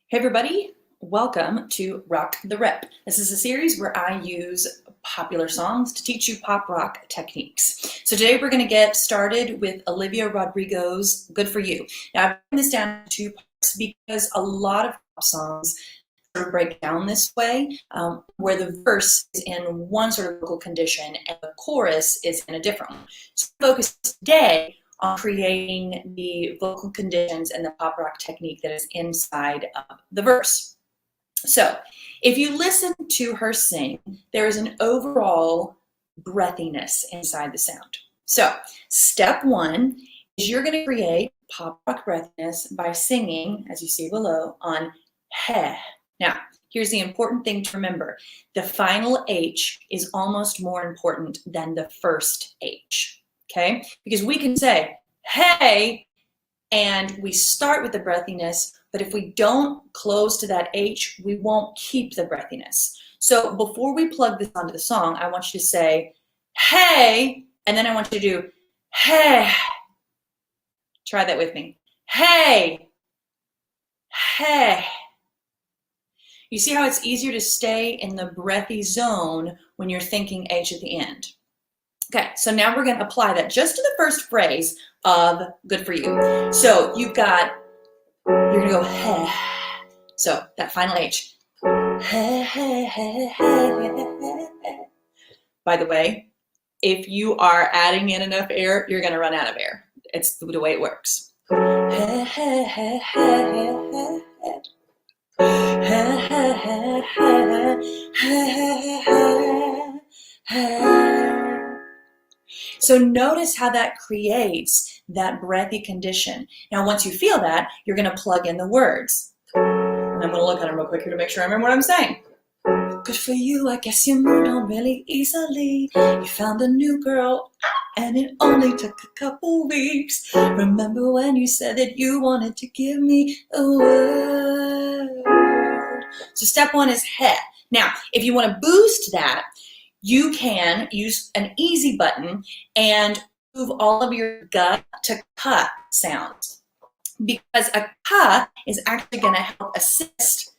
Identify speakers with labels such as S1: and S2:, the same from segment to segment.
S1: Hey everybody, welcome to Rock the Rep. This is a series where I use popular songs to teach you pop rock techniques. So today we're going to get started with Olivia Rodrigo's Good For You. Now I've broken this down into two parts because a lot of pop songs sort of break down this way, where the verse is in one sort of vocal condition and the chorus is in a different one. So focus today on creating the vocal conditions and the pop rock technique that is inside of the verse. So if you listen to her sing, there is an overall breathiness inside the sound. So step one is you're going to create pop rock breathiness by singing, as you see below, on heh. Now, here's the important thing to remember. The final H is almost more important than the first H. Okay, because we can say, hey, and we start with the breathiness, but if we don't close to that H, we won't keep the breathiness. So before we plug this onto the song, I want you to say, hey, and then I want you to do, hey. Try that with me. Hey, hey. You see how it's easier to stay in the breathy zone when you're thinking H at the end. Okay, so now we're going to apply that just to the first phrase of Good For You. So you're going to go heh. So that final H. Heh, heh, heh, heh. By the way, if you are adding in enough air, you're going to run out of air. It's the way it works. Heh, heh, heh, heh, heh. So notice how that creates that breathy condition. Now, once you feel that, you're going to plug in the words. And I'm going to look at them real quick here to make sure I remember what I'm saying. Good for you, I guess you moved on really easily. You found a new girl, and it only took a couple weeks. Remember when you said that you wanted to give me a word? So step one is heh. Now, if you want to boost that, you can use an easy button and move all of your gut to ka sounds, because a ka is actually going to help assist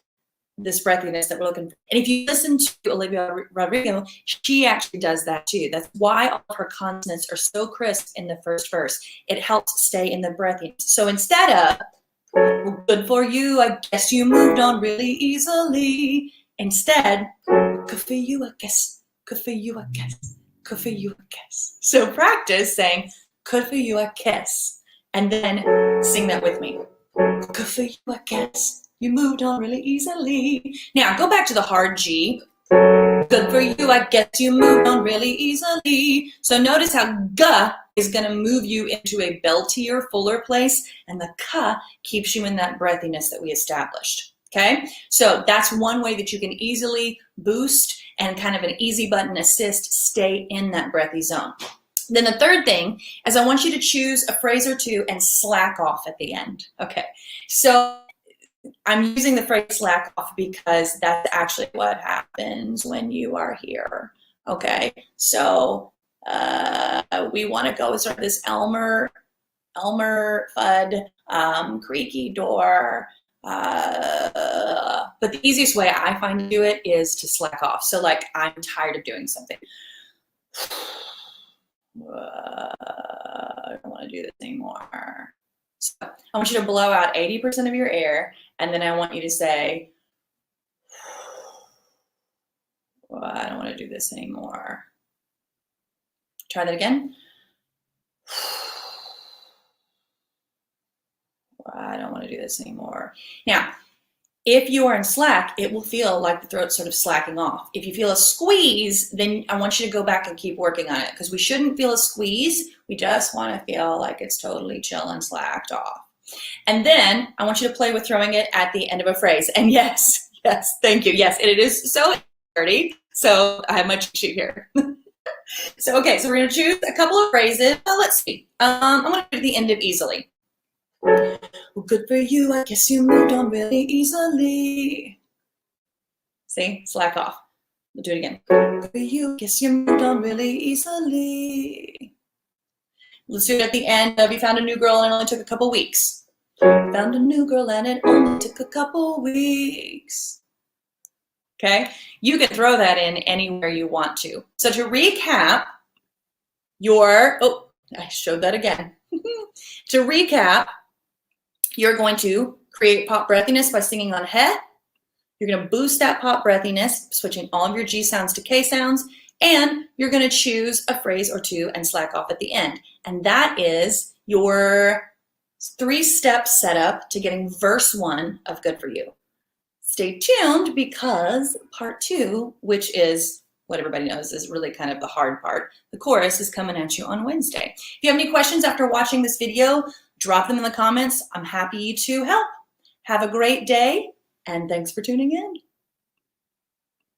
S1: this breathiness that we're looking for. And if you listen to Olivia Rodrigo, she actually does that too. That's why all of her consonants are so crisp in the first verse. It helps stay in the breathiness. So instead of, good for you, I guess you moved on really easily, instead, good for you, I guess. Good for you, I guess. Good for you, I guess. So practice saying, good for you, I guess. And then sing that with me. Good for you, I guess. You moved on really easily. Now go back to the hard G. Good for you, I guess you moved on really easily. So notice how G is going to move you into a beltier, fuller place, and the K keeps you in that breathiness that we established. Okay, so that's one way that you can easily boost and kind of an easy button assist stay in that breathy zone. Then the third thing is I want you to choose a phrase or two and slack off at the end. Okay, so I'm using the phrase slack off because that's actually what happens when you are here. Okay, so we want to go with sort of this Elmer Fudd, creaky door. But the easiest way I find to do it is to slack off. So like, I'm tired of doing something. I don't want to do this anymore. So I want you to blow out 80% of your air, and then I want you to say, I don't want to do this anymore. Try that again. I don't want to do this anymore. Now, if you are in slack, it will feel like the throat's sort of slacking off. If you feel a squeeze, then I want you to go back and keep working on it, because we shouldn't feel a squeeze. We just want to feel like it's totally chill and slacked off. And then I want you to play with throwing it at the end of a phrase. And yes, thank you. Yes, it is so dirty. So I have my cheat sheet here. So, okay, so we're going to choose a couple of phrases. Well, let's see. I'm going to do the end of easily. Well, good for you, I guess you moved on really easily. See, slack off. We'll do it again. Good for you, guess you moved on really easily. Let's do it at the end of you found a new girl and it only took a couple weeks. Found a new girl and it only took a couple weeks. Okay, you can throw that in anywhere you want to. So to recap I showed that again. To recap, you're going to create pop breathiness by singing on he. You're going to boost that pop breathiness, switching all of your G sounds to K sounds, and you're going to choose a phrase or two and slack off at the end. And that is your 3-step setup to getting verse 1 of Good For You. Stay tuned because part 2, which is what everybody knows is really kind of the hard part, the chorus, is coming at you on Wednesday. If you have any questions after watching this video, drop them in the comments. I'm happy to help. Have a great day, and thanks for tuning in.